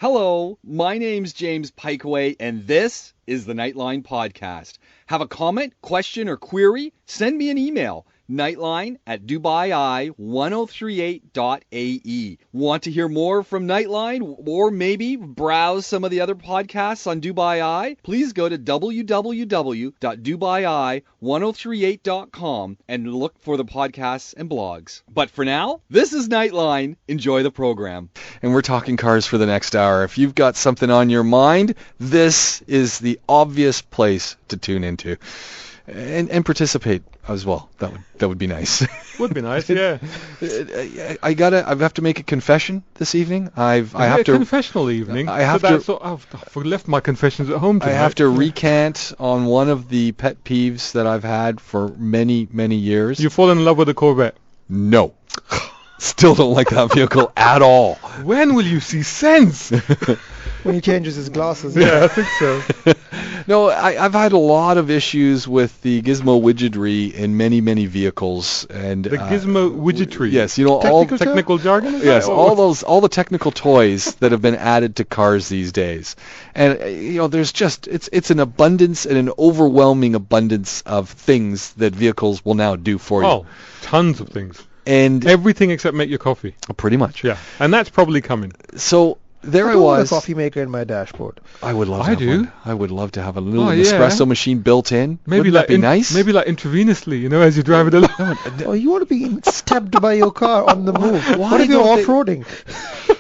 Hello, my name's James Pikeway, and this is the Nightline Podcast. Have a comment, question, or query? Send me an email, nightline@dubai1038.ae. Want to hear more from Nightline, or maybe browse some of the other podcasts on Dubai Eye? Please go to www.dubai1038.com and look for the podcasts and blogs. But for now, this is Nightline. Enjoy the program. And we're talking cars for the next hour. If you've got something on your mind, this is the obvious place to tune into and participate as well. That would be nice. Would be nice, yeah. I have to make a confession this evening. I have to confessional evening. I've left my confessions at home tonight. I have to recant on one of the pet peeves that I've had for many, many years. You fall in love with a Corvette? No. Still don't like that vehicle at all. When will you see sense? When he changes his glasses. Yeah, I think so. No, I've had a lot of issues with the gizmo widgetry in many, many vehicles, and the gizmo widgetry. Yes, all technical jargon. Yes, all the technical toys that have been added to cars these days, and there's just it's an abundance and an overwhelming abundance of things that vehicles will now do for you. Oh, tons of things. And everything except make your coffee. Pretty much. Yeah, and that's probably coming. So. There I want was. a coffee maker in my dashboard. I would love. One. I would love to have a little yeah. espresso machine built in. Maybe Wouldn't that be nice? Maybe like intravenously, as you drive it along. Oh, you want to be stabbed by your car on the move? What if you're off-roading?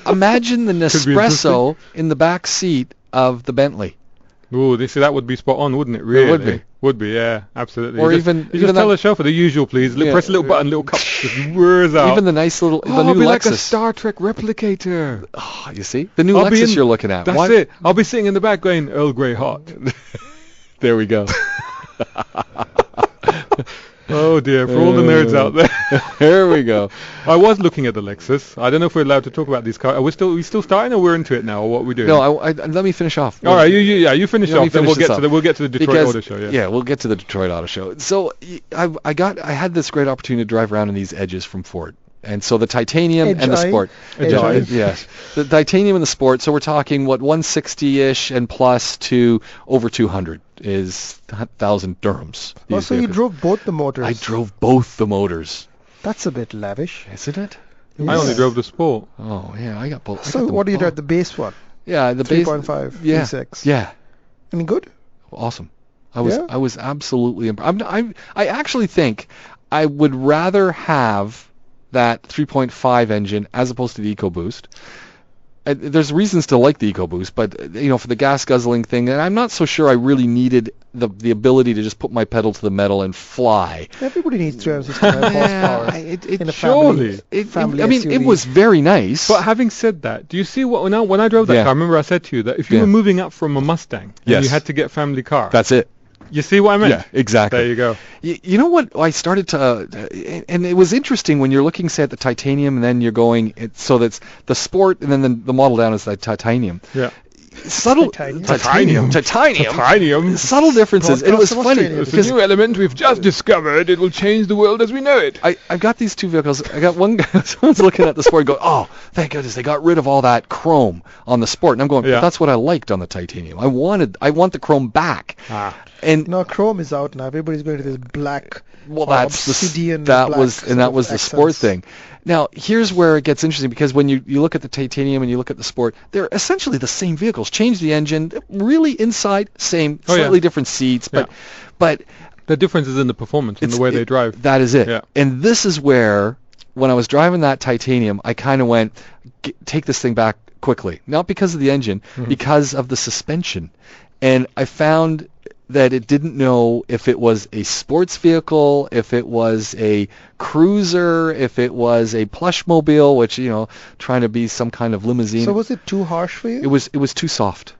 Imagine the Nespresso in the back seat of the Bentley. Ooh, that would be spot on, wouldn't it? Really? It would be. Would be, yeah, absolutely. Or you even just tell the chauffeur the usual, please. Yeah. Press a little button, little cup just whirs out. Even the nice little, the new be Lexus. Like a Star Trek replicator. Oh, you see, the new Lexus you're looking at. That's it. I'll be sitting in the back going Earl Grey hot. There we go. Oh dear, for all the nerds out there. There we go. I was looking at the Lexus. I don't know if we're allowed to talk about these cars. Are we still starting, or we're into it now, or what are we doing? No, let me finish off. All right, you finish off. Then we'll get to the Detroit Auto Show. Yeah, we'll get to the Detroit Auto Show. So I had this great opportunity to drive around in these Edges from Ford. And so the titanium and the Sport. Yes. The titanium and the Sport. So we're talking, 160-ish and plus to over 200 is 1,000 dirhams. Oh, so you drove both the motors? I drove both the motors. That's a bit lavish. Isn't it? Yes. I only drove the Sport. Oh, yeah, I got both. So what do you drive, the base one? Yeah, the base. 3.5, yeah, V6. Yeah. Any good? Awesome. I was absolutely impressed. I actually think I would rather have that 3.5 engine as opposed to the EcoBoost. There's reasons to like the EcoBoost, but for the gas guzzling thing, and I'm not so sure I really needed the ability to just put my pedal to the metal and fly. Everybody needs 365 horsepower in a family SUV. It was very nice. But having said that, do you see when I drove that car? I remember I said to you that if you were moving up from a Mustang and you had to get family car, that's it. You see what I meant? Yeah, exactly. There you go. You know what? I started to, and it was interesting when you're looking, say, at the titanium, and then you're going, so that's the Sport, and then the model down is the titanium. Yeah. Subtle titanium. Subtle differences. It was funny because a new element we've just discovered. It will change the world as we know it. I've got these two vehicles. I got one guy. Someone's looking at the Sport and going, "Oh, thank goodness they got rid of all that chrome on the Sport." And I'm going, "That's what I liked on the titanium. I want the chrome back." And no, chrome is out now. Everybody's going to this black. Well, that's that was the Sport thing. Now, here's where it gets interesting, because when you look at the titanium and you look at the Sport, they're essentially the same vehicles. Change the engine, really inside, same, slightly different seats, but the difference is in the performance and the way they drive. That is it. Yeah. And this is where, when I was driving that titanium, I kind of went, take this thing back quickly. Not because of the engine, because of the suspension. And I found that it didn't know if it was a sports vehicle, if it was a cruiser, if it was a plush mobile, which, trying to be some kind of limousine. So was it too harsh for you? It was too soft.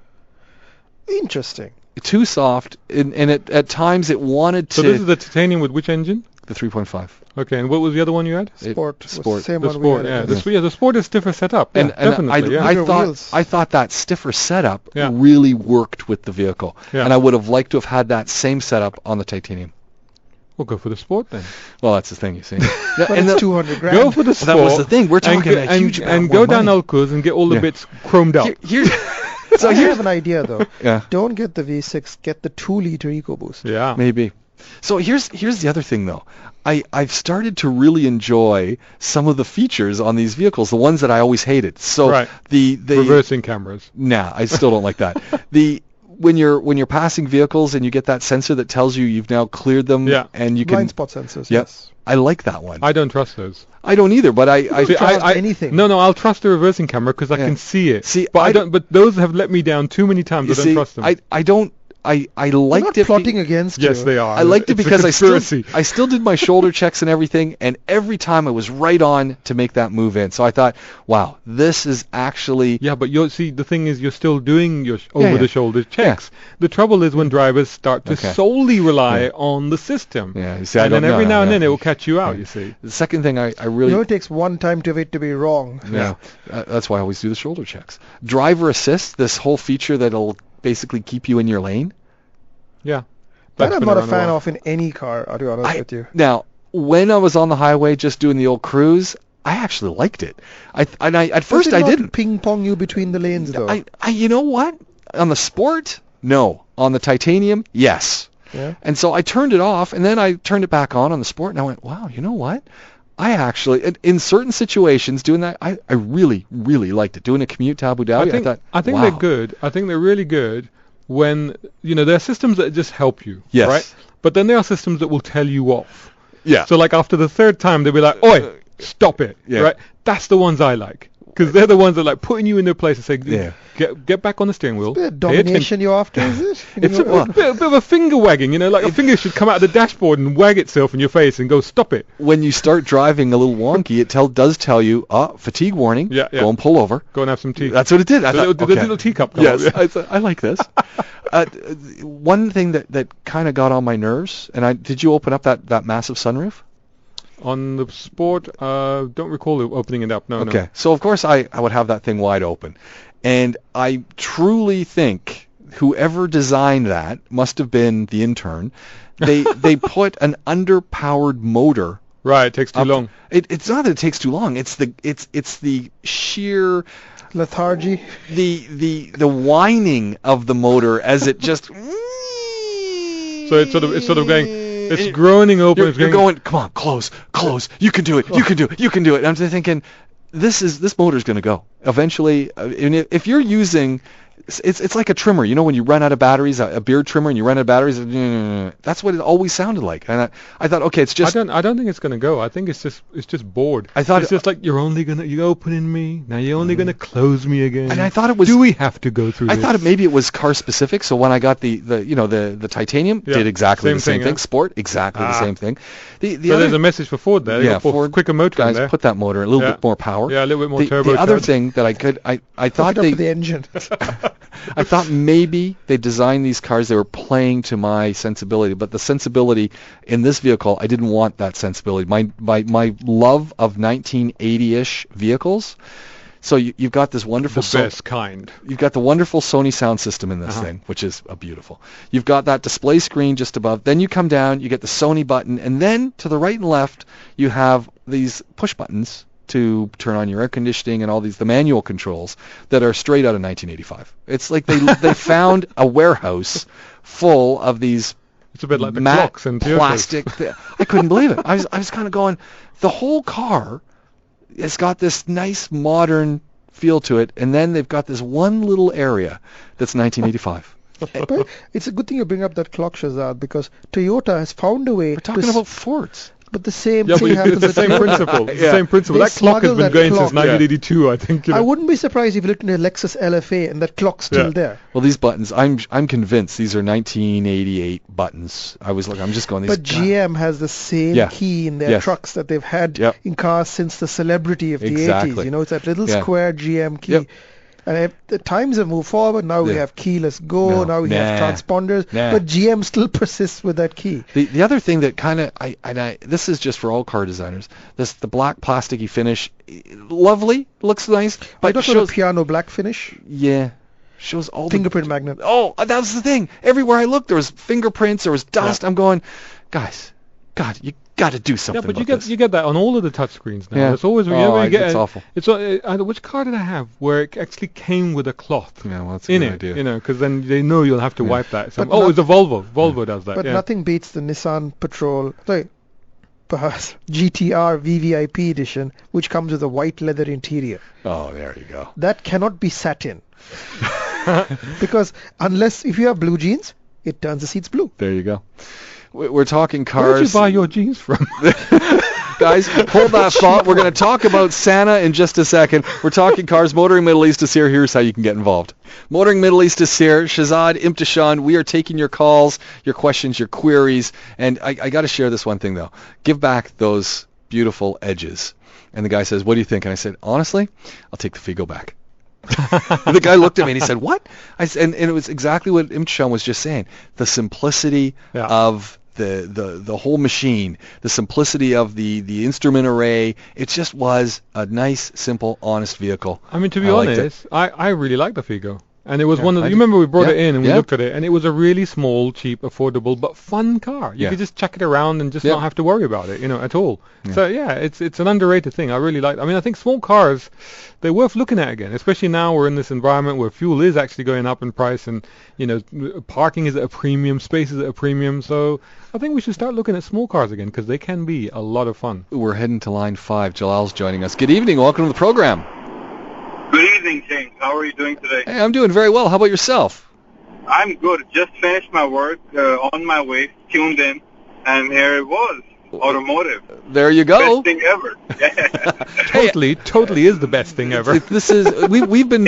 Interesting. Too soft, and at times it wanted to... So this is the titanium with which engine? The 3.5. Okay, and what was the other one you had? Sport. Sport. Same the one Sport, we had. the Sport is stiffer setup. And definitely. I thought that stiffer setup really worked with the vehicle, and I would have liked to have had that same setup on the titanium. Well, go for the Sport then. Well, that's the thing, you see. But it's 200 grand. Go for the Sport. That was the thing. We're talking a huge amount and more go down money. Alcuz and get all the bits chromed up. So I have an idea though. Yeah. Don't get the V6. Get the 2-liter EcoBoost. Yeah. Maybe. So here's the other thing though. I've started to really enjoy some of the features on these vehicles, the ones that I always hated. So the reversing cameras. Nah, I still don't like that. When you're passing vehicles and you get that sensor that tells you you've now cleared them, and you can blind spot sensors. Yep. Yes. I like that one. I don't trust those. I don't either, but I trust anything. No, I'll trust the reversing camera because I can see it. But I don't. But those have let me down too many times. I don't trust them. I don't. I liked it. Plotting against you. Yes, they are. I liked it because I still did my shoulder checks and everything, and every time I was right on to make that move in. So I thought, wow, this is actually. Yeah, but the thing is, you're still doing your over-the-shoulder checks. Yeah. The trouble is when drivers start to solely rely on the system. Yeah, you see, and then every now and then it will catch you out. You see. The second thing I really. It takes one time to it to be wrong. Yeah, that's why I always do the shoulder checks. Driver assist, this whole feature that'll basically keep you in your lane. Yeah. That I'm not a fan of in any car, I'll be honest with you. Now, when I was on the highway just doing the old cruise, I actually liked it. At first I didn't. Ping pong you between the lanes though. You know what? On the Sport, no. On the Titanium, yes. Yeah. And so I turned it off, and then I turned it back on the Sport, and I went, wow, you know what? I actually, in certain situations, doing that, I really, really liked it. Doing a commute to Abu Dhabi, I think they're good. I think they're really good when, there are systems that just help you, right? But then there are systems that will tell you off. Yeah. So like after the third time, they'll be like, oi, stop it, right? That's the ones I like. Because they're the ones that like putting you in their place and say, get back on the steering wheel. It's a bit of domination you're after, is it? It's a bit of a finger wagging, like a finger should come out of the dashboard and wag itself in your face and go, stop it. When you start driving a little wonky, it does tell you, fatigue warning, go and pull over. Go and have some tea. That's what it did. The little teacup. Yes, I like this. One thing that kind of got on my nerves, and did you open up that massive sunroof? On the Sport, don't recall opening it up. No. Okay. So of course I would have that thing wide open, and I truly think whoever designed that must have been the intern. They put an underpowered motor. Right. It takes too long. It's not that it takes too long. It's the sheer lethargy. The whining of the motor as it just. So it's sort of going. It's groaning open. You're going, come on, close. You can do it. You can do it. And I'm just thinking, this motor's going to go eventually. If you're using, it's like a trimmer. When you run out of batteries, a beard trimmer, and you run out of batteries. That's what it always sounded like. And I thought, okay, it's just. I don't think it's going to go. I think it's just bored. I thought it's just like you're opening me now. You're only going to close me again. And I thought it was. Do we have to go through? I thought maybe it was car specific. So when I got the Titanium, did exactly the same thing. Sport, exactly the same thing. So there's a message for Ford there. Yeah, Ford quicker motor guys there. Put that motor a little bit more power. Yeah, a little bit more turbo. The other thing that I thought the engine. I thought maybe they designed these cars, they were playing to my sensibility, but the sensibility in this vehicle, I didn't want that sensibility. My love of 1980-ish vehicles. So you've got this wonderful... The best kind. You've got the wonderful Sony sound system in this thing, which is beautiful. You've got that display screen just above. Then you come down, you get the Sony button, and then to the right and left, you have these push buttons to turn on your air conditioning and all the manual controls that are straight out of 1985. It's like they found a warehouse full of these. It's a bit like the clocks and plastic. I couldn't believe it. I was kind of going. The whole car has got this nice modern feel to it, and then they've got this one little area that's 1985. But it's a good thing you bring up that clock, Shazad, because Toyota has found a way. We're talking about Fords. But the same thing happens. It's the same principle. It's the same principle. That clock has been going since 1982, I think. I wouldn't be surprised if you looked at a Lexus LFA and that clock's still there. Well, these buttons, I'm convinced these are 1988 buttons. I'm just going. But GM has the same key in their trucks that they've had in cars since the celebrity of the 80s. It's that little square GM key. Yep. And the times have moved forward. Now we have keyless go. Now we have transponders. But GM still persists with that key. The other thing that kind of this is just for all car designers. The black plasticky finish, lovely, looks nice. But it shows a piano black finish. Yeah, shows all fingerprint magnet. Oh, that was the thing. Everywhere I looked, there was fingerprints. There was dust. I'm going, guys. God, you got to do something. Yeah, but about you get that on all of the touchscreens now. Yeah. It's always it's awful. It's which car did I have where it actually came with a cloth? Yeah, well, that's a good idea. You know, because then they know you'll have to wipe that. So, But it's a Volvo. Volvo does that. But nothing beats the Nissan perhaps GTR VVIP edition, which comes with a white leather interior. Oh, there you go. That cannot be sat in. Because if you have blue jeans, it turns the seats blue. There you go. We're talking cars. Where did you buy your jeans from? Guys, hold that thought. We're going to talk about Santa in just a second. We're talking cars. Motoring Middle East is here. Here's how you can get involved. Motoring Middle East is here. Shazad, Imtishan, we are taking your calls, your questions, your queries. And I got to share this one thing, though. Give back those beautiful edges. And the guy says, what do you think? And I said, honestly, I'll take the Figo back. The guy looked at me and he said, what? And it was exactly what Imtishan was just saying. The simplicity of the whole machine, the simplicity of the instrument array. It just was a nice, simple, honest vehicle. I mean, to be honest, I really like the Figo. And it was one of the, you remember we brought it in and we looked at it, and it was a really small, cheap, affordable, but fun car. You could just chuck it around and just not have to worry about it, at all. So it's an underrated thing. I really like. I mean, I think small cars, they're worth looking at again, especially now we're in this environment where fuel is actually going up in price, and parking is at a premium, space is at a premium. So I think we should start looking at small cars again because they can be a lot of fun. We're heading to line 5. Jalal's joining us. Good evening. Welcome to the program. Good evening, James. How are you doing today? Hey, I'm doing very well. How about yourself? I'm good. Just finished my work, on my way, tuned in, and here it was, automotive. There you go. Best thing ever. Totally is the best thing ever. This is we've been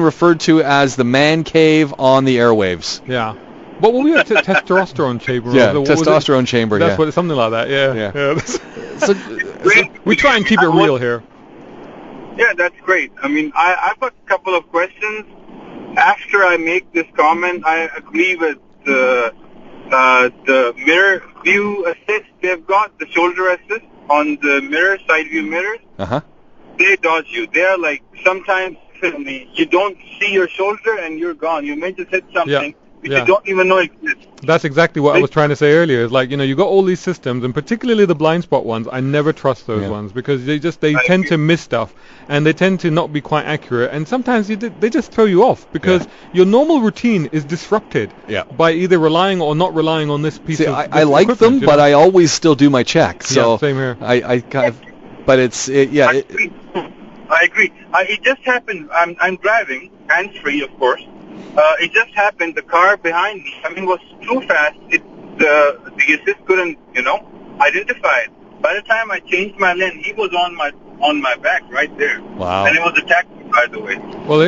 referred to as the man cave on the airwaves. Yeah. What were we at? Testosterone chamber? Yeah, testosterone chamber. That's what, something like that. Yeah. So we try and keep it real here. Yeah, that's great. I mean, I've got a couple of questions. After I make this comment, I agree with the mirror view assist they've got, the shoulder assist on the mirror, side view mirrors. Uh-huh. They dodge you. They're like, sometimes you don't see your shoulder and you're gone. You may just hit something. You don't even know it exists. That's exactly what I was trying to say earlier. It's like, you got all these systems, and particularly the blind spot ones, I never trust those ones because they tend to miss stuff, and they tend to not be quite accurate, and sometimes they just throw you off because your normal routine is disrupted by either relying or not relying on this piece of I like them, but I always still do my checks. So same here. I kind of, but it's I agree. It just happened. I'm driving, hands-free, of course. It just happened. The car behind me, was too fast. The assist couldn't, identify it. By the time I changed my lane, he was on my back right there. Wow. And it was a taxi, by the way. Well,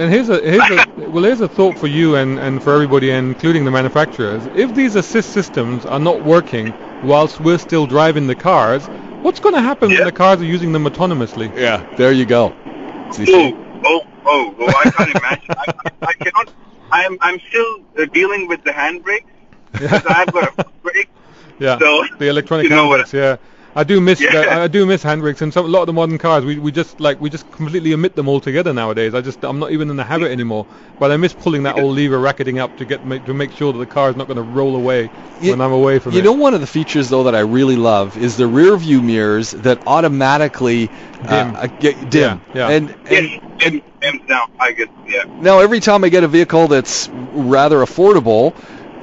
here's a thought for you and for everybody, including the manufacturers. If these assist systems are not working whilst we're still driving the cars, what's going to happen when the cars are using them autonomously? Yeah, there you go. I can't imagine. I cannot. I'm still dealing with the handbrake because I've got a brake. Yeah. So, the electronic handbrakes. Yeah. I do miss handbrakes, and a lot of the modern cars we just completely omit them altogether nowadays. I'm not even in the habit anymore. But I miss pulling that old lever, racketing up to make sure that the car is not going to roll away when I'm away from it. One of the features though that I really love is the rear view mirrors that automatically dim. Yeah. And now I guess Now every time I get a vehicle that's rather affordable,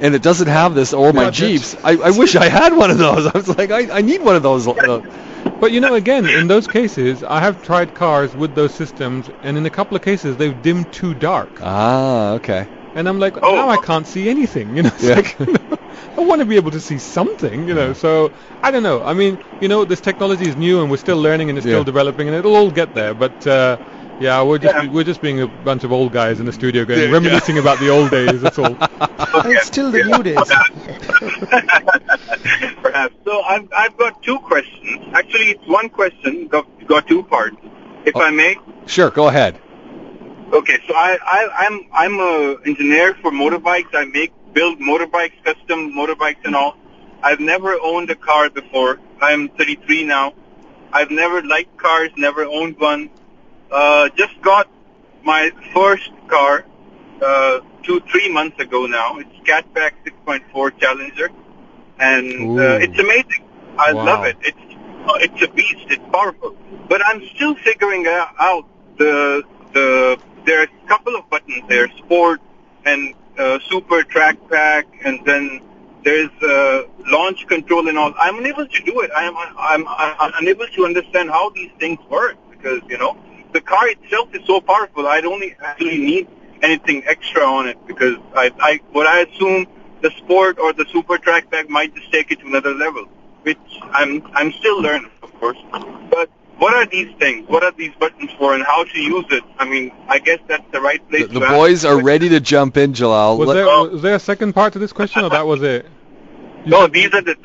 and it doesn't have this, or my Jeeps, I wish I had one of those. I was like, I need one of those. But again, in those cases, I have tried cars with those systems, and in a couple of cases, they've dimmed too dark. Ah, okay. And I'm like, now I can't see anything. I want to be able to see something. So I don't know. I mean, this technology is new, and we're still learning, and it's still developing, and it'll all get there. But we're just being a bunch of old guys in the studio reminiscing about the old days. That's all. It's still the new days. Perhaps. So I've got two questions. Actually, it's one question. Got two parts. If I may. Sure. Go ahead. Okay. So I'm a engineer for motorbikes. I build motorbikes, custom motorbikes, and all. I've never owned a car before. I'm 33 now. I've never liked cars. Never owned one. Just got my first car 2-3 months ago now. It's Catback 6.4 Challenger. and it's amazing. I love it. It's a beast. It's powerful. But I'm still figuring out there are a couple of buttons there: Sport and Super Track Pack, and then there's launch control and all. I'm unable to do it. I'm unable to understand how these things work because the car itself is so powerful. I don't actually need anything extra on it because I assume the Sport or the Super Track Pack might just take it to another level, which I'm still learning, of course. But what are these things? What are these buttons for, and how to use it? I mean, I guess that's the right place to The boys are ready to jump in, Jalal. Was there a second part to this question, or that was it? No, these are the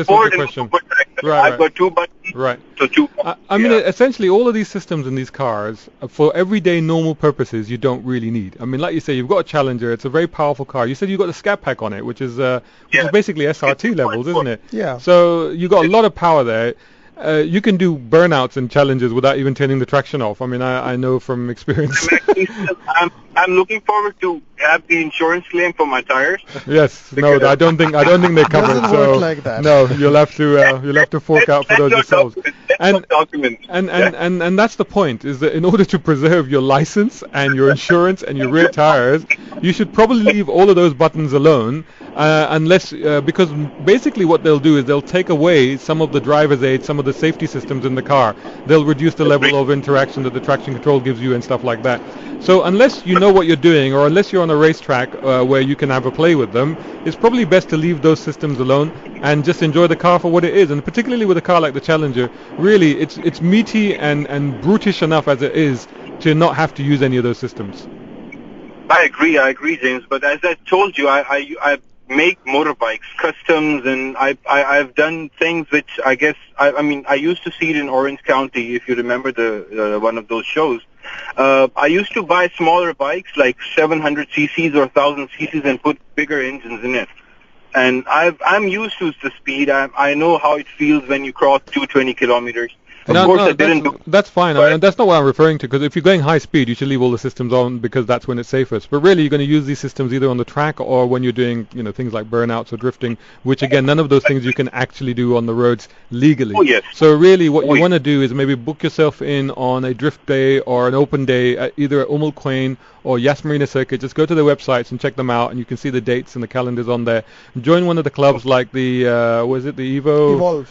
Sport and Super Track. I've got two buttons. Right. So two. I mean, essentially, all of these systems in these cars, for everyday normal purposes, you don't really need. I mean, like you say, you've got a Challenger. It's a very powerful car. You said you've got the Scat Pack on it, which is basically SRT levels, isn't it? Yeah. So you've got a lot of power there. You can do burnouts and challenges without even turning the traction off. I mean, I know from experience. I'm looking forward to have the insurance claim for my tires. Yes, no, I don't think they're covered. Doesn't work like that. No, you'll have to fork out for those yourselves. And that's the point, is that in order to preserve your license and your insurance and your rear tires, you should probably leave all of those buttons alone, unless because basically what they'll do is they'll take away some of the driver's aid, some of the safety systems in the car. They'll reduce the level of interaction that the traction control gives you and stuff like that. So unless you know what you're doing, or unless you're on a racetrack where you can have a play with them, it's probably best to leave those systems alone and just enjoy the car for what it is. And particularly with a car like the Challenger, really it's meaty and brutish enough as it is to not have to use any of those systems. I agree, James. But as I told you, I make motorbikes, customs, and I've done things which I guess I used to see it in Orange County, if you remember the one of those shows. I used to buy smaller bikes like 700 cc's or 1000 cc's and put bigger engines in it. And I'm used to the speed. I know how it feels when you cross 220 kilometers. That's fine. I mean, that's not what I'm referring to, because if you're going high speed, you should leave all the systems on because that's when it's safest. But really, you're going to use these systems either on the track or when you're doing, things like burnouts or drifting, which again, none of those things you can actually do on the roads legally. Oh, yes. So really, what you want to do is maybe book yourself in on a drift day or an open day at either at Quain or Yas Marina Circuit. Just go to their websites and check them out, and you can see the dates and the calendars on there. Join one of the clubs like the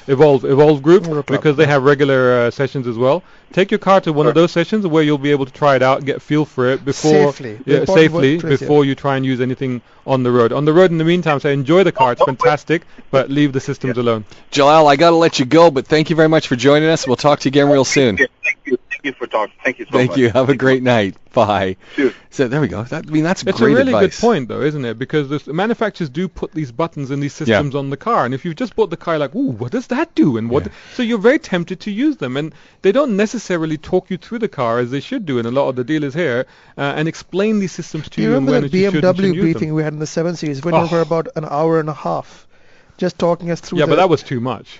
Evolve group, because they have regular sessions as well. Take your car to one of those sessions where you'll be able to try it out and get a feel for it safely before you try and use anything on the road. On the road, in the meantime, say enjoy the car. It's fantastic, but leave the systems alone. Jalal, I got to let you go, but thank you very much for joining us. We'll talk to you again real soon. Thank you for talking. Thank you so much. Thank you. Have a great night. Bye. Cheers. So there we go. That's great advice. It's a really good point, though, isn't it? Because the manufacturers do put these buttons and these systems on the car, and if you've just bought the car, like, ooh, what does that do? And what? So you're very tempted to use them, and they don't necessarily talk you through the car as they should do in a lot of the dealers here, and explain these systems to you. Remember and when the BMW briefing we had in the 7 Series? Went on for about an hour and a half, just talking us through. Yeah, but that was too much.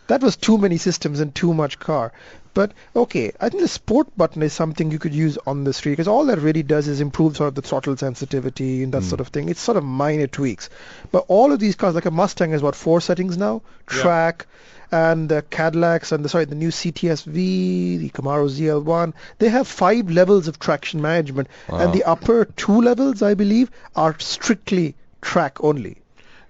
That was too many systems and too much car. But, okay, I think the Sport button is something you could use on the street, because all that really does is improve sort of the throttle sensitivity and that sort of thing. It's sort of minor tweaks. But all of these cars, like a Mustang has, 4 settings now? Track, and the Cadillacs, and the new CTS-V, the Camaro ZL1, they have 5 levels of traction management. Wow. And the upper 2 levels, I believe, are strictly track only.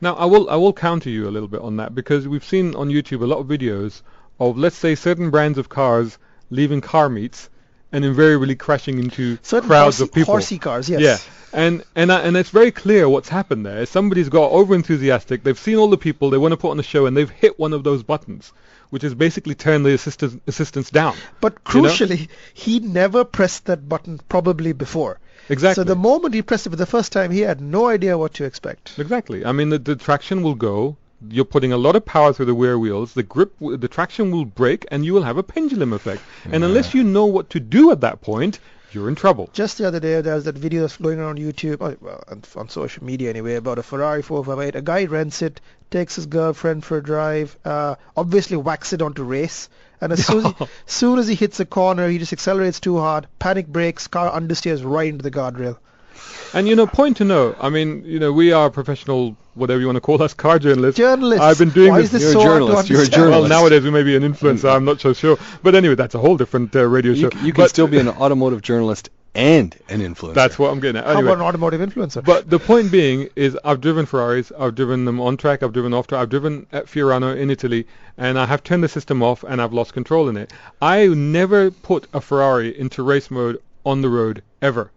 Now, I will counter you a little bit on that, because we've seen on YouTube a lot of videos of, let's say, certain brands of cars leaving car meets and invariably crashing into crowds of people. Horsey cars, yes. Yeah, and it's very clear what's happened there. Somebody's got over-enthusiastic, they've seen all the people, they want to put on the show, and they've hit one of those buttons, which is basically turn the assistance down. But crucially, he never pressed that button probably before. Exactly. So the moment he pressed it for the first time, he had no idea what to expect. Exactly. I mean, the traction will go. You're putting a lot of power through the rear wheels. The traction will break, and you will have a pendulum effect. And unless you know what to do at that point, you're in trouble. Just the other day, there was that video that's flowing around YouTube, on social media anyway, about a Ferrari 458. A guy rents it, takes his girlfriend for a drive, obviously whacks it onto race. And as soon as he hits a corner, he just accelerates too hard, panic brakes, car understeers right into the guardrail. And, point to note, I mean, we are professional, whatever you want to call us, car journalists. Journalists. I've been doing this. You're a journalist. You're a journalist. Well, nowadays we may be an influencer. I'm not so sure. But anyway, that's a whole different radio show. You can still be an automotive journalist and an influencer. That's what I'm getting at. Anyway, how about an automotive influencer? But the point being is I've driven Ferraris. I've driven them on track. I've driven off track. I've driven at Fiorano in Italy. And I have turned the system off and I've lost control in it. I never put a Ferrari into race mode on the road, ever.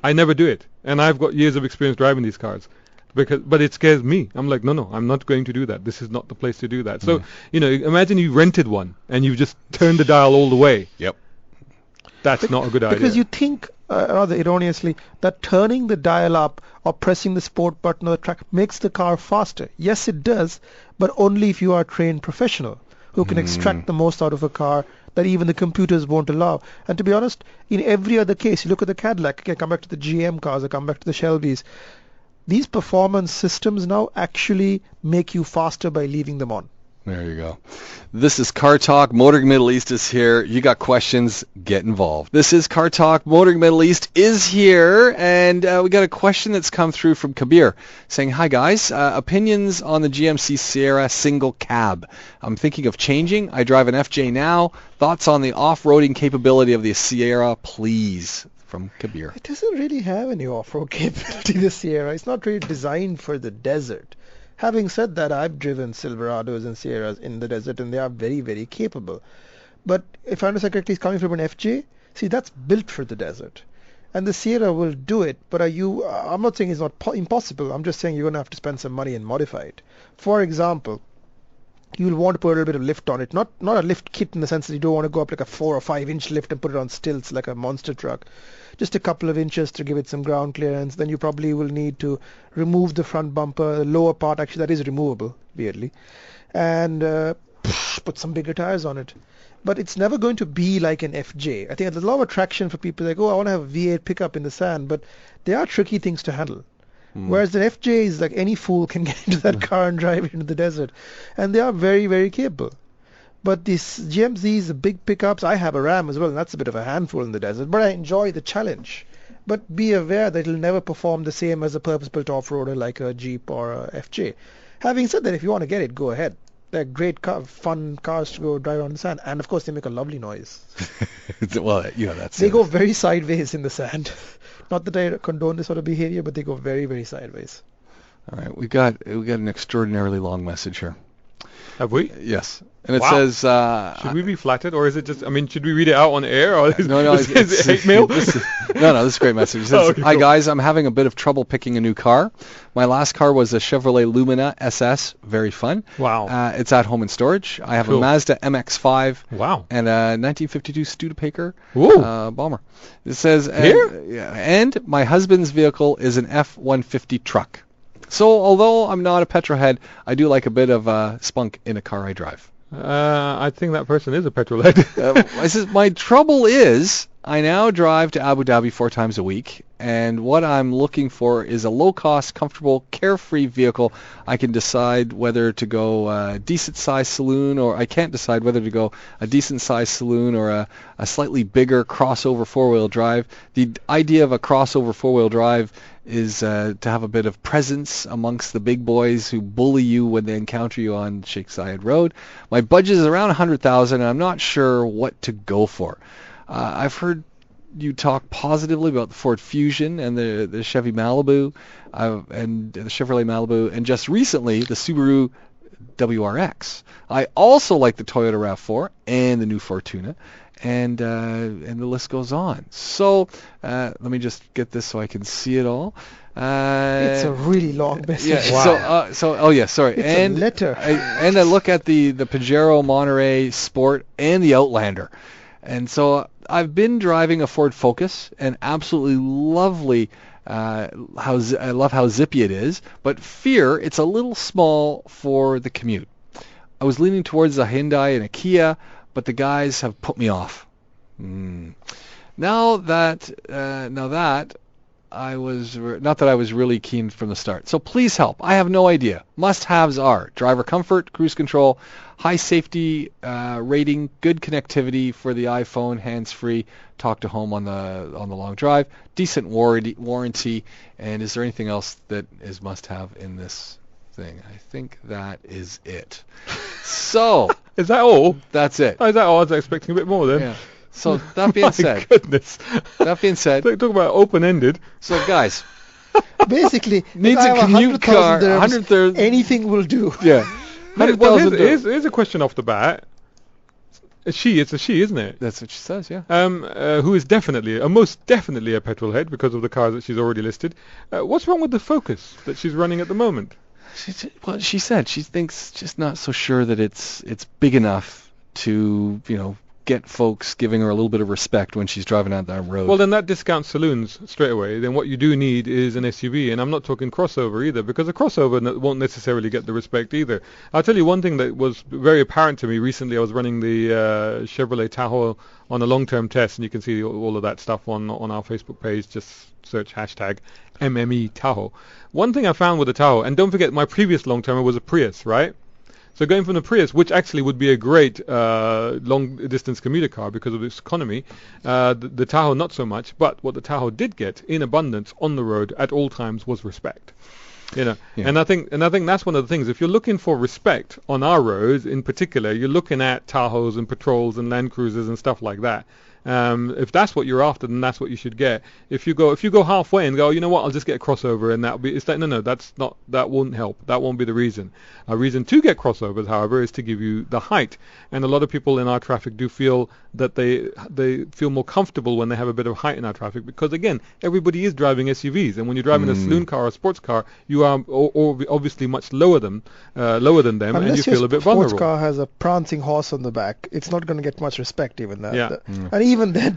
I never do it. And I've got years of experience driving these cars. But it scares me. I'm like, no, I'm not going to do that. This is not the place to do that. So, imagine you rented one and you just turned the dial all the way. Yep. That's not a good idea. Because you think, rather erroneously, that turning the dial up or pressing the sport button on the track makes the car faster. Yes, it does, but only if you are a trained professional who can extract the most out of a car that even the computers won't allow. And to be honest, in every other case, you look at the Cadillac, again, come back to the GM cars, or come back to the Shelbys, these performance systems now actually make you faster by leaving them on. There you go. This is Car Talk. Motoring Middle East is here. You got questions, get involved. This is Car Talk. Motoring Middle East is here, and we got a question that's come through from Kabir saying, hi guys, opinions on the GMC Sierra single cab. I'm thinking of changing. I drive an FJ now. Thoughts on the off-roading capability of the Sierra, please? From Kabir. It doesn't really have any off-road capability, the Sierra. It's not really designed for the desert. Having said that, I've driven Silverados and Sierras in the desert, and they are very, very capable. But if I understand correctly, it's coming from an FJ. See, that's built for the desert. And the Sierra will do it, but I'm not saying it's not impossible. I'm just saying you're going to have to spend some money and modify it. For example, you'll want to put a little bit of lift on it. Not a lift kit in the sense that you don't want to go up like a 4 or 5 inch lift and put it on stilts like a monster truck. Just a couple of inches to give it some ground clearance. Then you probably will need to remove the front bumper, the lower part, actually that is removable, weirdly, and put some bigger tires on it. But it's never going to be like an FJ. I think there's a lot of attraction for people like, I want to have a V8 pickup in the sand, but they are tricky things to handle. Whereas an FJ is like any fool can get into that car and drive it into the desert. And they are very, very capable. But these GMCs, the big pickups, I have a Ram as well, and that's a bit of a handful in the desert. But I enjoy the challenge. But be aware that it'll never perform the same as a purpose-built off-roader like a Jeep or a FJ. Having said that, if you want to get it, go ahead. They're great, fun cars to go drive around the sand. And, of course, they make a lovely noise. Well, that's... They go very sideways in the sand. Not that I condone this sort of behavior, but they go very, very sideways. All right, we got an extraordinarily long message here. Have we? Yes. And it says... should we be flattered, or is it just... I mean, should we read it out on air? Or no, it's hate mail? This is a great message. It says, hi, guys. I'm having a bit of trouble picking a new car. My last car was a Chevrolet Lumina SS. Very fun. Wow. It's at home in storage. I have a Mazda MX-5. Wow. And a 1952 Studebaker bomber. It says... and my husband's vehicle is an F-150 truck. So, although I'm not a petrolhead, I do like a bit of spunk in a car I drive. I think that person is a petrolhead. I says, my trouble is I now drive to Abu Dhabi 4 times a week, and what I'm looking for is a low-cost, comfortable, carefree vehicle. I can decide whether to go a decent-sized saloon, or I can't decide whether to go a decent-sized saloon or a slightly bigger crossover four-wheel drive. The idea of a crossover four-wheel drive is to have a bit of presence amongst the big boys who bully you when they encounter you on Sheikh Zayed Road. My budget is around $100,000, and I'm not sure what to go for. I've heard you talk positively about the Ford Fusion and the Chevy Malibu, and the Chevrolet Malibu, and just recently the Subaru WRX. I also like the Toyota RAV4 and the new Fortuna. And the list goes on. So let me just get this so I can see it all. It's a really long message. Yeah. Wow. Sorry. It's a letter. I look at the Pajero Monterey Sport and the Outlander, and so I've been driving a Ford Focus and absolutely lovely. I love how zippy it is, but fear it's a little small for the commute. I was leaning towards a Hyundai and a Kia, but the guys have put me off. Now that not that I was really keen from the start. So please help. I have no idea. Must-haves are driver comfort, cruise control, high safety rating, good connectivity for the iPhone, hands-free, talk to home on the long drive, decent warranty, and is there anything else that is must-have in this thing? I think that is it. So is that all? That's it. Oh, is that all? I was expecting a bit more then. Yeah. So that being said, goodness. That being said, talk about open-ended. So guys, basically needs a commute car. 130. Anything will do. Yeah. Well, here's a question off the bat. It's a she, isn't it? That's what she says. Yeah. Who is most definitely a petrolhead because of the cars that she's already listed. What's wrong with the Focus that she's running at the moment? She said she thinks just not so sure that it's big enough to get folks giving her a little bit of respect when she's driving out that road. Well, then that discounts saloons straight away. Then what you do need is an SUV, and I'm not talking crossover either, because a crossover won't necessarily get the respect either. I'll tell you one thing that was very apparent to me recently. I was running the Chevrolet Tahoe on a long-term test, and you can see all of that stuff on our Facebook page. Just search hashtag MME Tahoe. One thing I found with the Tahoe, and don't forget my previous long-termer was a Prius, right? So going from the Prius, which actually would be a great long-distance commuter car because of its economy, the Tahoe not so much. But what the Tahoe did get in abundance on the road at all times was respect. Yeah. And I think that's one of the things. If you're looking for respect on our roads, in particular, you're looking at Tahoes and Patrols and Land Cruisers and stuff like that. If that's what you're after, then that's what you should get. If you go halfway and go, you know what, I'll just get a crossover, and that won't help. That won't be the reason. A reason to get crossovers, however, is to give you the height. And a lot of people in our traffic do feel that they feel more comfortable when they have a bit of height in our traffic, because again, everybody is driving SUVs, and when you're driving a saloon car or a sports car, you are obviously much lower than them, and you feel a bit vulnerable. Unless your sports car has a prancing horse on the back, it's not going to get much respect even that. Yeah. And even then,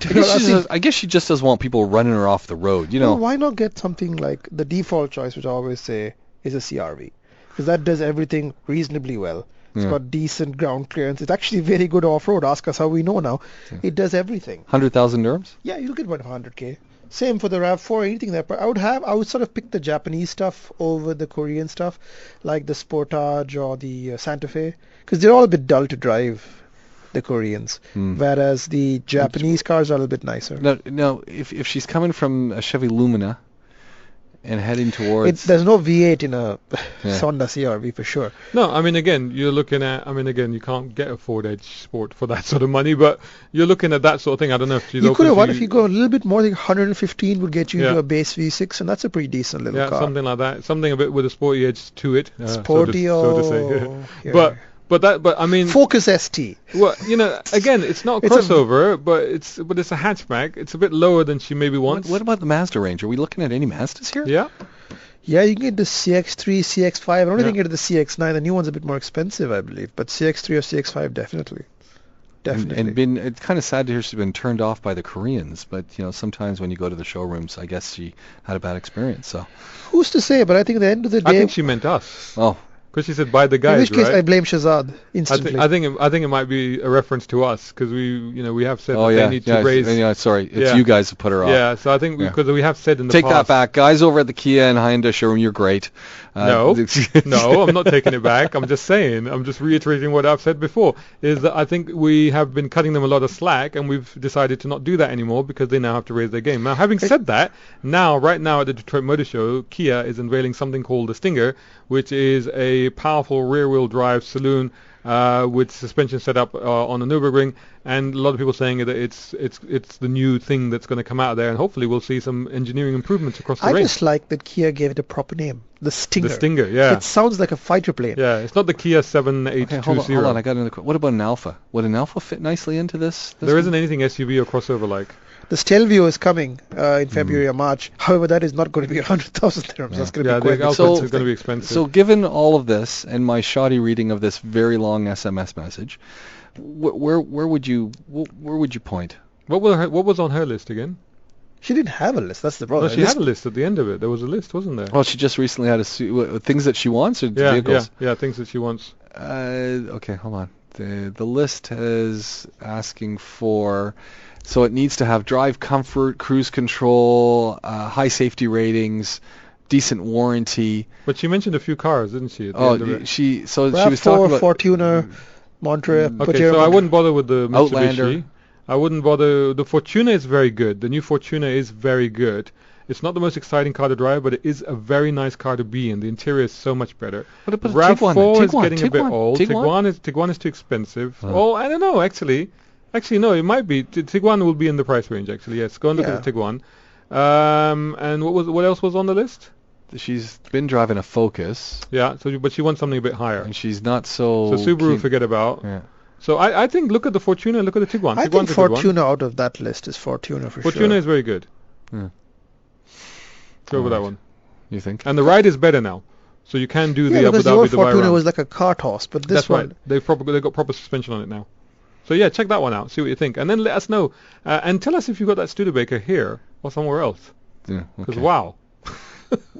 I guess she just doesn't want people running her off the road, Well, why not get something like the default choice, which I always say is a CRV, because that does everything reasonably well. It's got decent ground clearance. It's actually very good off-road. Ask us how we know now. Yeah. It does everything. 100,000 dirhams? Yeah, you'll get about 100k. Same for the RAV4, anything there. But I would sort of pick the Japanese stuff over the Korean stuff, like the Sportage or the Santa Fe, because they're all a bit dull to drive, the Koreans, whereas the Japanese cars are a little bit nicer. No, if she's coming from a Chevy Lumina and heading towards... There's no V8 in a Honda CRV for sure. No, again, you're looking at... you can't get a Ford Edge Sport for that sort of money, but you're looking at that sort of thing. I don't know if she's... You could have what if you go a little bit more, like 115 would get you into a base V6, and that's a pretty decent little car. Yeah, something like that. Something a bit with a sporty edge to it. Sporty, so to say. But Focus ST. Well, again, it's not a crossover, but it's a hatchback. It's a bit lower than she maybe wants. What about the Mazda range? Are we looking at any Mazdas here? Yeah. Yeah, you can get the CX-3, CX-5. I don't think you get the CX-9. The new one's a bit more expensive, I believe. But CX-3 or CX-5, definitely. And it's kind of sad to hear she's been turned off by the Koreans. But, sometimes when you go to the showrooms, I guess she had a bad experience. So who's to say? But I think at the end of the day... I think she meant us. Oh. Because she said by the guys, in which case right? I blame Shazad instantly. I think it might be a reference to us because we have said that they need to raise. It's you guys who put her off. Yeah, so I think because we have said in the past. Take that back, guys over at the Kia and Hyundai showroom. You're great. No, I'm not taking it back. I'm just saying. I'm just reiterating what I've said before. Is that I think we have been cutting them a lot of slack, and we've decided to not do that anymore because they now have to raise their game. Now, having said that, right now at the Detroit Motor Show, Kia is unveiling something called the Stinger, which is a powerful rear-wheel drive saloon with suspension set up on the Nürburgring, and a lot of people saying that it's the new thing that's going to come out of there, and hopefully we'll see some engineering improvements across the range. I just like that Kia gave it a proper name, the Stinger. The Stinger, yeah. It sounds like a fighter plane. Yeah, it's not the Kia 782 Hold on, I got another question. What about an Alpha? Would an Alpha fit nicely into this there isn't anything SUV or crossover like. The Stelvio is coming in February or March. However, that is not going to be 100,000 dirhams. That's going to be quite expensive. It's going to be expensive. So given all of this and my shoddy reading of this very long SMS message, where would you point? What was on her list again? She didn't have a list. That's the problem. No, she had a list at the end of it. There was a list, wasn't there? Well, she just recently had things that she wants or vehicles? Yeah, things that she wants. Okay, hold on. The list is asking for, so it needs to have drive comfort, cruise control, high safety ratings, decent warranty. But she mentioned a few cars, didn't she? She was talking about Fortuner, Monterey. Okay, so I wouldn't bother with the Mitsubishi. Outlander. I wouldn't bother. The Fortuner is very good. The new Fortuner is very good. It's not the most exciting car to drive, but it is a very nice car to be in. The interior is so much better. But RAV4 is getting a bit old. Tiguan is too expensive. Oh, I don't know, actually. Actually, no, it might be. Tiguan will be in the price range, actually. Yes, go and look at the Tiguan. And what else was on the list? She's been driving a Focus. Yeah, but she wants something a bit higher. And she's not so... So Subaru, forget about. Yeah. So I think look at the Fortuner, look at the Tiguan. I think Fortuner out of that list is Fortuner for sure. Fortuner is very good. Yeah. Go with that one. You think? And the ride is better now, so you can do the Abu Dhabi Dubai. Fortuner run. was like a car toss, but this That's right. They've got proper suspension on it now. So yeah, check that one out. See what you think, and then let us know, and tell us if you've got that Studebaker here or somewhere else. Yeah. Because wow.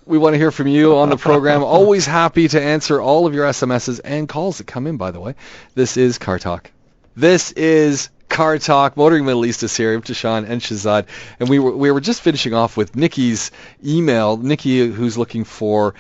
We want to hear from you on the program. Always happy to answer all of your SMSs and calls that come in, by the way. This is Cartalk. This is Cartalk. Motoring Middle East is here. I'm Tashan and Shazad. And we were just finishing off with Nikki's email. Nikki, who's looking for...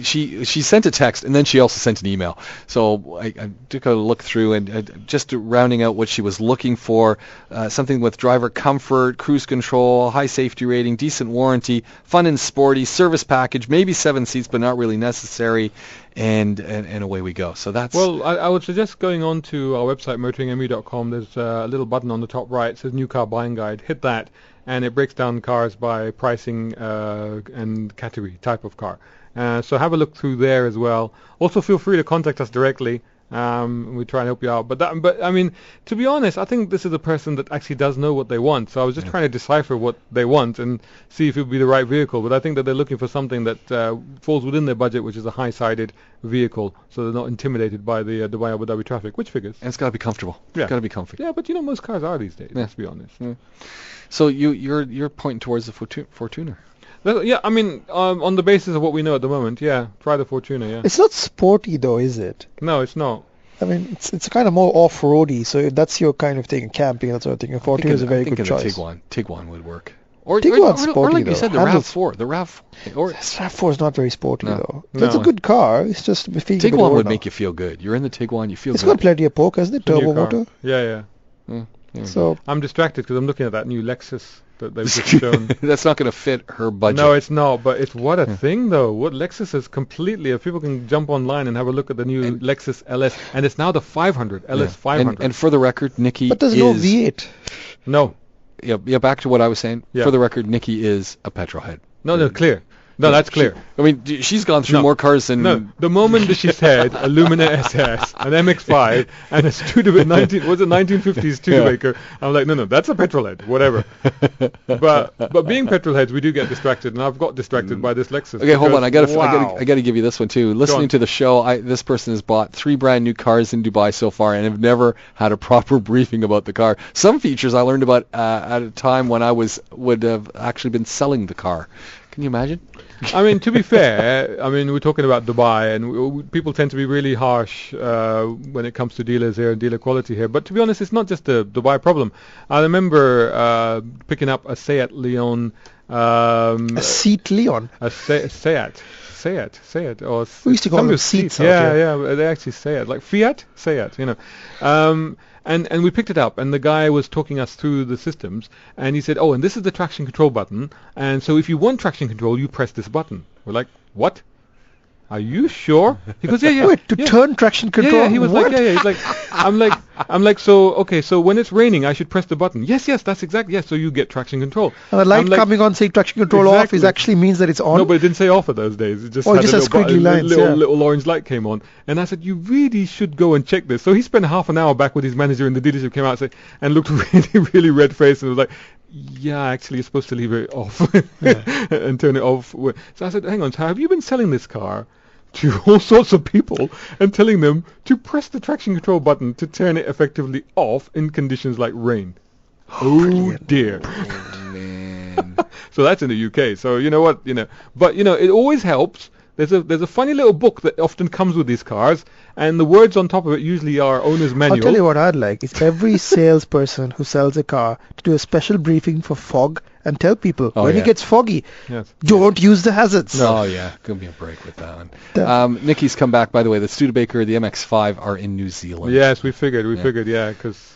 She sent a text, and then she also sent an email. So I took a look through, and just rounding out what she was looking for, something with driver comfort, cruise control, high safety rating, decent warranty, fun and sporty, service package, maybe 7 seats, but not really necessary. And away we go. So that's... Well, I would suggest going on to our website, motoringme.com. There's a little button on the top right. It says New Car Buying Guide. Hit that, and it breaks down cars by pricing and category, type of car. So have a look through there as well. Also, feel free to contact us directly. We try and help you out. But I mean, to be honest, I think this is a person that actually does know what they want. So I was just trying to decipher what they want and see if it would be the right vehicle. But I think that they're looking for something that falls within their budget, which is a high-sided vehicle, so they're not intimidated by the Dubai-Abu Dhabi traffic, which figures. And it's got to be comfortable. Yeah. It's got to be comfy. Yeah, but most cars are these days, let's be honest. Yeah. So you're pointing towards the Fortuner. Yeah, I mean, on the basis of what we know at the moment, yeah, try the Fortuner, yeah. It's not sporty though, is it? No, it's not. I mean, it's kind of more off-roady, so if that's your kind of thing, camping, that sort of thing. A Fortuner is a very good choice. Tiguan would work. Tiguan's sporty, or like though. You said, the RAV4. The RAV4. RAV4 is not very sporty, though. It's a good car. It's just... Tiguan would make you feel good. You're in the Tiguan, you feel good. It's got plenty of poke, hasn't it? Turbo motor. Yeah. So I'm distracted because I'm looking at that new Lexus that they've just shown. That's not going to fit her budget. No, it's not. But it's what a thing, though. What Lexus is completely... If people can jump online and have a look at the new Lexus LS, and it's now the 500, LS500. And for the record, Nikki But there's no V8. No. Yeah, back to what I was saying. Yeah. For the record, Nikki is a petrolhead. No, clear. No, that's clear. She's gone through more cars than... No, the moment that she said a Lumina SS, an MX-5, and a Studebaker, 1950s Studebaker, I'm like, no, that's a Petrolhead, whatever. but being Petrolheads, we do get distracted, and I've got distracted by this Lexus. Okay, hold on, I got to give you this one too. Listening to the show, this person has bought 3 brand new cars in Dubai so far, and have never had a proper briefing about the car. Some features I learned about at a time when I would have actually been selling the car. Can you imagine? I mean, to be fair, we're talking about Dubai, and people tend to be really harsh when it comes to dealers here and dealer quality here. But to be honest, it's not just a Dubai problem. I remember picking up a Seat Leon. A Seat Leon? A Seat. Or we used to call them seats. Yeah, they actually Seat. Like Fiat, Seat, And we picked it up, and the guy was talking us through the systems, and he said, and this is the traction control button, and so if you want traction control, you press this button. We're like, what? Are you sure? He goes, yeah. Wait, turn traction control? Yeah, he was like, yeah. He's like, I'm like, so when it's raining, I should press the button. Yes, that's exactly, yes, so you get traction control. And the light coming on saying traction control off actually means that it's on? No, but it didn't say off at those days. It just had just squiggly lines, little orange light came on. And I said, you really should go and check this. So he spent half an hour back with his manager in the dealership, came out and looked really, really red-faced, and was like, yeah, actually, you're supposed to leave it off and turn it off. So I said, hang on, so have you been selling this car to all sorts of people and telling them to press the traction control button to turn it effectively off in conditions like rain? Oh, dear. Man. So that's in the UK. So you know what, but it always helps There's a funny little book that often comes with these cars, and the words on top of it usually are owner's manual. I'll tell you what I'd like. It's every salesperson who sells a car to do a special briefing for fog and tell people when it gets foggy, don't use the hazards. No. Oh, yeah. Give me a break with that one. Nikki's come back, by the way. The Studebaker, the MX-5 are in New Zealand. Yes, we figured, because,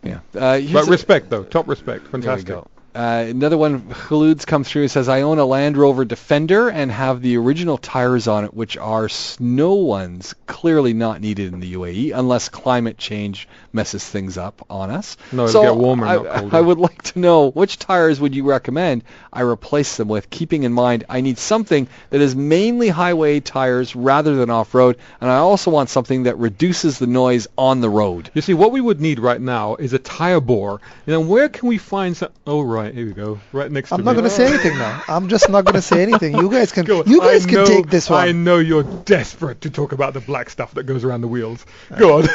Yeah. But respect, though. Top respect. Fantastic. There we go. Another one, Khaloud's come through and says, I own a Land Rover Defender and have the original tires on it, which are snow ones, clearly not needed in the UAE unless climate change messes things up on us. No, it'll get warmer, not colder. I would like to know, which tires would you recommend I replace them with, keeping in mind I need something that is mainly highway tires rather than off-road, and I also want something that reduces the noise on the road. You see, what we would need right now is a tire bore. Where can we find some... Oh, right. Here we go. Right next to me. I'm not going to say anything now. I'm just not going to say anything. You guys can take this one. I know you're desperate to talk about the black stuff that goes around the wheels. Go on.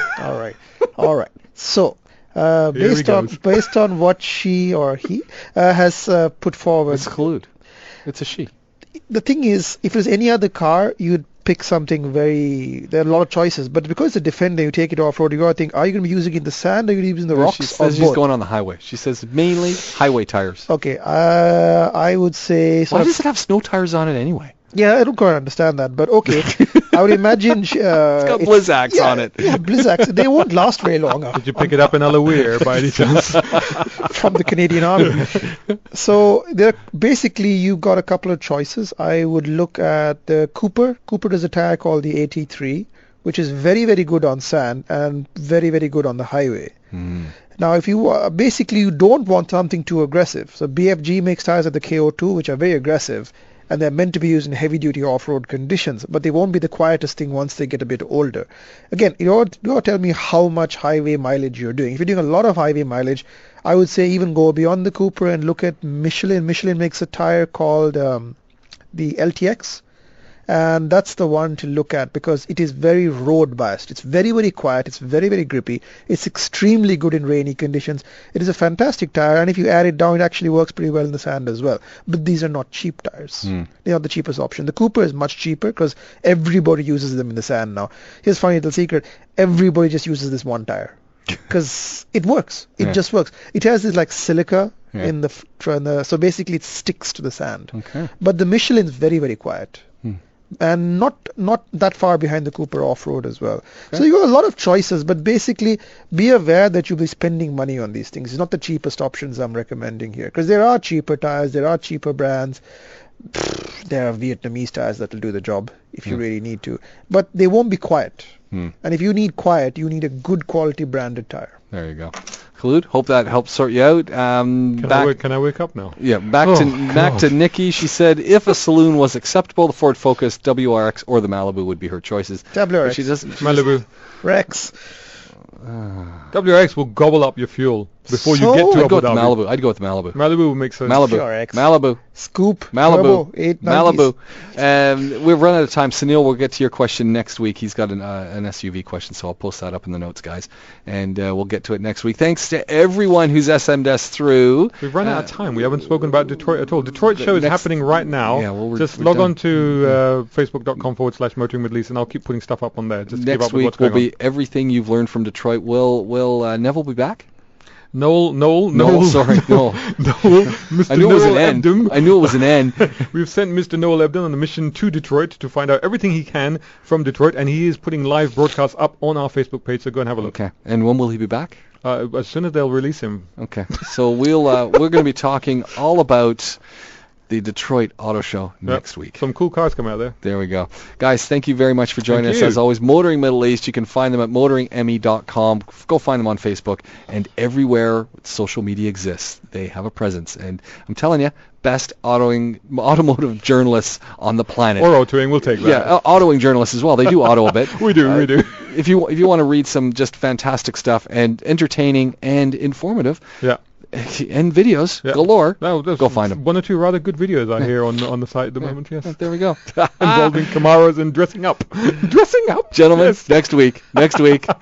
All right. So, based on what she or he has put forward. It's Khaloud. It's a she. The thing is, if it was any other car, you'd pick something there are a lot of choices, but because it's a Defender, you take it off-road, you got to think, are you going to be using it in the sand or are you going to be using the rocks? She says she's going on the highway. She says mainly highway tires. Okay, I would say... Why does it have snow tires on it anyway? Yeah, I don't quite understand that, but okay. I would imagine... it's got Blizzaks on it. Yeah, Blizzaks. They won't last very long. Did you pick it up in Alawir by any chance? From the Canadian Army. So, basically, you've got a couple of choices. I would look at the Cooper. Cooper does a tire called the 83, which is very, very good on sand and very, very good on the highway. Now, if you basically you don't want something too aggressive. So, BFG makes tires at the KO2, which are very aggressive, and they're meant to be used in heavy-duty off-road conditions, but they won't be the quietest thing once they get a bit older. Again, you ought to tell me how much highway mileage you're doing. If you're doing a lot of highway mileage, I would say even go beyond the Cooper and look at Michelin. Michelin makes a tire called the LTX, and that's the one to look at because it is very road biased. It's very, very quiet. It's very, very grippy. It's extremely good in rainy conditions. It is a fantastic tire, and if you add it down, it actually works pretty well in the sand as well. But these are not cheap tires. They're not the cheapest option. The Cooper is much cheaper because everybody uses them in the sand now. Here's a funny little secret. Everybody just uses this one tire because it works. It just works. It has this like silica in the so basically it sticks to the sand. Okay. But the Michelin is very, very quiet. And not that far behind the Cooper off-road as well. Okay. So you got a lot of choices, but basically be aware that you'll be spending money on these things. It's not the cheapest options I'm recommending here because there are cheaper tires, there are cheaper brands. There are Vietnamese tires that will do the job if you really need to, but they won't be quiet. And if you need quiet, you need a good quality branded tire. There you go. Khaloud, hope that helps sort you out. Can I wake up now? Yeah, back to Nikki. She said if a saloon was acceptable, the Ford Focus, WRX, or the Malibu would be her choices. WRX. She doesn't. Malibu. Rex. WRX will gobble up your fuel before you get to Abu Dhabi. I'd go with Malibu. Malibu would make sense. Malibu. Scoop. Malibu. Turbo, Malibu. We've run out of time. Sunil, we'll get to your question next week. He's got an SUV question, so I'll post that up in the notes, guys. And we'll get to it next week. Thanks to everyone who's SM'd us through. We've run out of time. We haven't spoken about Detroit at all. Detroit show is happening right now. Yeah, just log on to facebook.com/Motoring Middle East, and I'll keep putting stuff up on there. Just next keep up week with what's going will be everything you've learned from Detroit. Will Neville be back? Noel. Sorry, Noel. Mr. I knew Noel it was an N. Ebdom. I knew it was an N. We've sent Mr. Noel Ebdom on a mission to Detroit to find out everything he can from Detroit, and he is putting live broadcasts up on our Facebook page, so go and have a look. Okay. And when will he be back? As soon as they'll release him. Okay. So we're going to be talking all about the Detroit Auto Show next week. Some cool cars come out there. There we go. Guys, thank you very much for joining us. As always, Motoring Middle East. You can find them at motoringme.com. Go find them on Facebook. And everywhere social media exists, they have a presence. And I'm telling you, best automotive journalists on the planet. Or autoing, we'll take that. Yeah, autoing journalists as well. They do auto a bit. We do. If you want to read some just fantastic stuff and entertaining and informative. Yeah. And videos galore. Go find them. One or two rather good videos I hear on the site at the moment. Yes. There we go. Involving Camaros and dressing up. Gentlemen. Yes. Next week.